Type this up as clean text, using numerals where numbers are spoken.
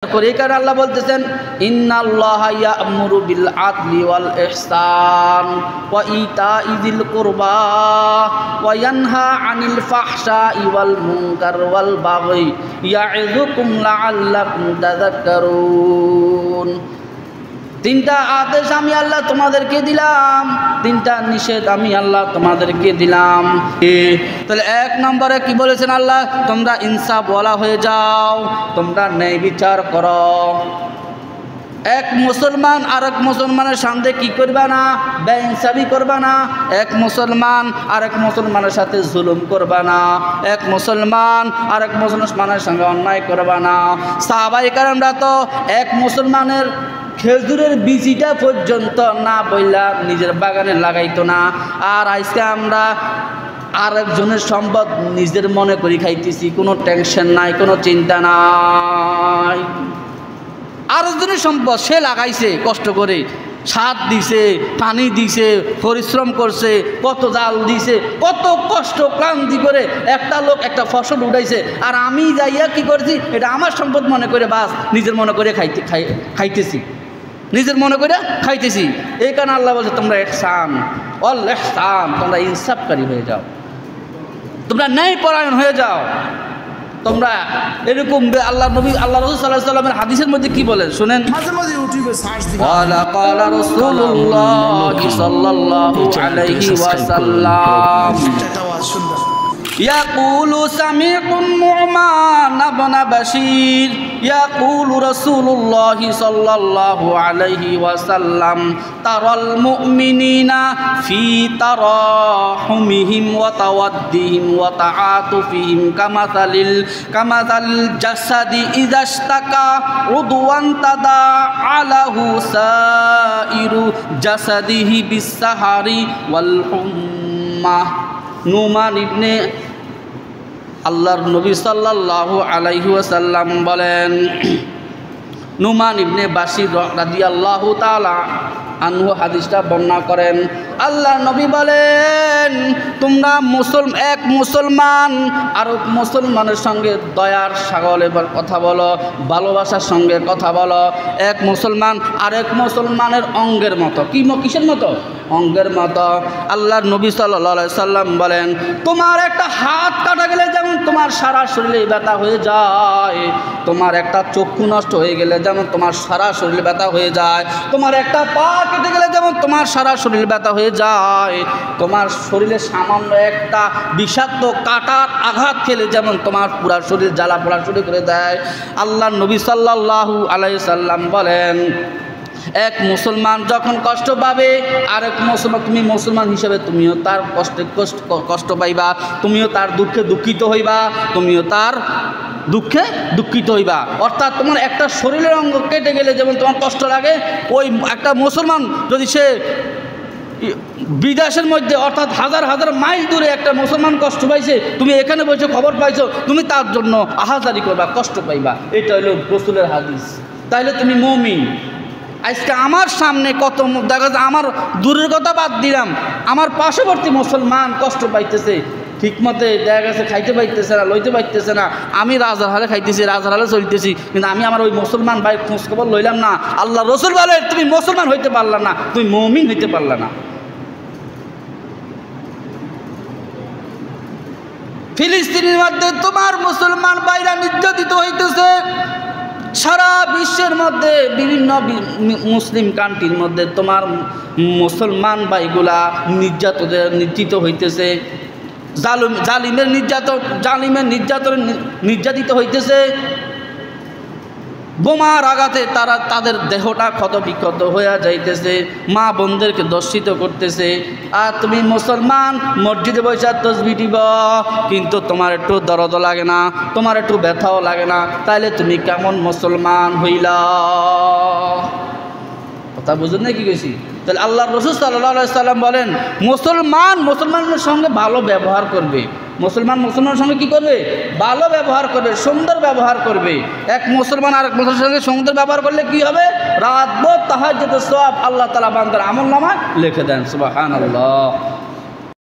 এই কারণে আল্লাহ বলতেছেন ইন্নাল্লাহা ইয়া'মুরু বিল আদলি ওয়াল ইহসান ওয়া ইতাইযিল কুরবা ওয়া ইয়ানহা আনিল ফাহশাই ওয়াল মুনকার ওয়াল বাগই ইয়া'iযুকুম লাআল্লাকুম তাযাক্কারুন। তিনটা আদেশ আমি আল্লাহ তোমাদেরকে দিলাম, তিনটা নিষেধ আমি আল্লাহ তোমাদেরকে দিলাম। তাহলে এক নম্বরে কি বলেছেন আল্লাহ? তোমরা ইনসাফওয়ালা হয়ে যাও, তোমরা ন্যায় বিচার করো। এক মুসলমান আরেক মুসলমানের সাথে কি করবা না? বেইনসাফি করবা না। এক মুসলমান আরেক মুসলমানের সাথে জুলুম করবা না। এক মুসলমান আরেক মুসলমানের সঙ্গে অন্যায় করবা না। সাহাবায়ে কেরামরা তো এক মুসলমানের খেজুরের বীজটা পর্যন্ত না বইলা নিজের বাগানে লাগাইতো না। আর আজকে আমরা আরেকজনের সম্পদ নিজের মনে করি খাইতেছি, কোনো টেনশন নাই, কোনো চিন্তা নাই। আরেকজনের সম্পদ সে লাগাইছে কষ্ট করে, সার দিছে, পানি দিছে, পরিশ্রম করছে, কত জাল দিছে, কত কষ্ট ক্লান্তি করে একটা লোক একটা ফসল উঠাইছে। আর আমি যাইয়া কি করছি? এটা আমার সম্পদ মনে করে বাস নিজের মনে করে খাইতেছি, নিজের মনে করে খাইতেছি। এই কারণে আল্লাহ বলছে তোমরা ইহসান ওয়াল ইহসান, তোমরা ইনসাফকারী হয়ে যাও, তোমরা ন্যায়পরায়ণ হয়ে যাও। তোমরা এরকম আল্লাহ নবী আল্লাহ রাসূল সাল্লাল্লাহু আলাইহি ওয়াসাল্লামের হাদিসের মধ্যে কি বলেন শুনেন। মাঝে মাঝে ইউটিউবে সার্চ দিবেন, ক্বালা রাসূলুল্লাহ সাল্লাল্লাহু আলাইহি ওয়াসাল্লাম يقول سميع النعمان بن بشير يقول رسول الله صلى الله عليه وسلم ترى المؤمنين في تراحمهم وتودهم وتعاطفهم كمثل الجسد إذا اشتكى عضوا تداعى له سائر جسده بالسهر والحمى। নুমান ইবনে আল্লাহর নবী সাল্লাল্লাহু আলাইহি ওয়াসাল্লাম বলেন, নুমান ইবনে বাশির রাদিয়াল্লাহু তাআলা আনহু হাদিসটা বর্ণনা করেন। আল্লাহ নবী বলেন তোমরা এক মুসলমান আর মুসলমানের সঙ্গে দয়ার সাগরের কথা বলো, ভালোবাসার সঙ্গে কথা বলো। এক মুসলমান আরেক মুসলমানের অঙ্গের মতো। কিসের মতো? অঙ্গের মতো। আল্লাহর নবী সাল্লাল্লাহু আলাইহি সাল্লাম বলেন তোমার একটা হাত কাটা গেলে যেমন তোমার সারা শরীরে ব্যথা হয়ে যায়, তোমার একটা চক্ষু নষ্ট হয়ে গেলে যেমন তোমার সারা শরীরে ব্যথা হয়ে যায়, তোমার একটা পা কেটে গেলে যেমন তোমার সারা শরীর ব্যথা হয়ে যায়, তোমার শরীরে সামান্য একটা বিষাক্ত কাটার আঘাত খেলে যেমন তোমার পুরা শরীর জ্বালা পোড়া শুরু করে দেয়। আল্লাহর নবী সাল্লাল্লাহু আলাইহি সাল্লাম বলেন এক মুসলমান যখন কষ্ট পাবে আরেক মুসলমান, তুমি মুসলমান হিসেবে তুমিও তার কষ্ট পাইবা, তুমিও তার দুঃখে দুঃখিত হইবা, তুমিও তার দুঃখে দুঃখিত হইবা। অর্থাৎ তোমার একটা শরীরের অঙ্গ কেটে গেলে যেমন তোমার কষ্ট লাগে, ওই একটা মুসলমান যদি সে বিদেশের মধ্যে অর্থাৎ হাজার হাজার মাইল দূরে একটা মুসলমান কষ্ট পাইছে, তুমি এখানে বসে খবর পাইছো, তুমি তার জন্য আহাজারি করবা, কষ্ট পাইবা। এটা হলো রাসূলের হাদিস। তাইলে তুমি মুমিন। আজকে আমার সামনে কত দেখা যায়, আমার দূরের কথা বাদ দিলাম, আমার পার্শ্ববর্তী মুসলমান কষ্ট পাইতেছে, ঠিক মতে দেখা গেছে খাইতে পাইতেছে না, লইতে পাইতেছে না। আমি রাজার হালে খাইতেছি, রাজার হালে চলতেছি, কিন্তু আমি আমার ওই মুসলমান ভাই খোঁজখবর লইলাম না। আল্লাহ রাসূল বলে তুমি মুসলমান হইতে পারলা না, তুমি মুমিন হইতে পারলা না। ফিলিস্তিনের মধ্যে তোমার মুসলমান ভাইরা নির্যাতিত হইতেছে, সারা বিশ্বের মধ্যে বিভিন্ন মুসলিম কান্ট্রির মধ্যে তোমার মুসলমান ভাইগুলা নির্যাতিত হইতেছে, জালিমের নির্যাতিত হইতেছে। বোমার আঘাতে তাদের দেহটা ক্ষত বিক্ষত হয়ে যাইতেছে, মা বোনদেরকে দর্শিত করতেছে। আর তুমি মুসলমান মসজিদে বসে তসবিহ দিব, কিন্তু তোমার একটু দরদ লাগে না, তোমার একটু ব্যথাও লাগে না, তাইলে তুমি কেমন মুসলমান হইলা? কথা বুঝুন না কি কইছি? তাহলে আল্লাহ রাসূল সাল্লাল্লাহু আলাইহি সাল্লাম বলেন মুসলমানের সঙ্গে ভালো ব্যবহার করবে, মুসলমানের সঙ্গে কি করবে? ভালো ব্যবহার করবে, সুন্দর ব্যবহার করবে। এক মুসলমান আরেক মুসলমানের সঙ্গে সুন্দর ব্যবহার করলে কি হবে? রাত ভর তাহাজ্জুদের সওয়াব আল্লাহ তাআলা বান্দার আমলনামায় লিখে দেন। সুবহানাল্লাহ।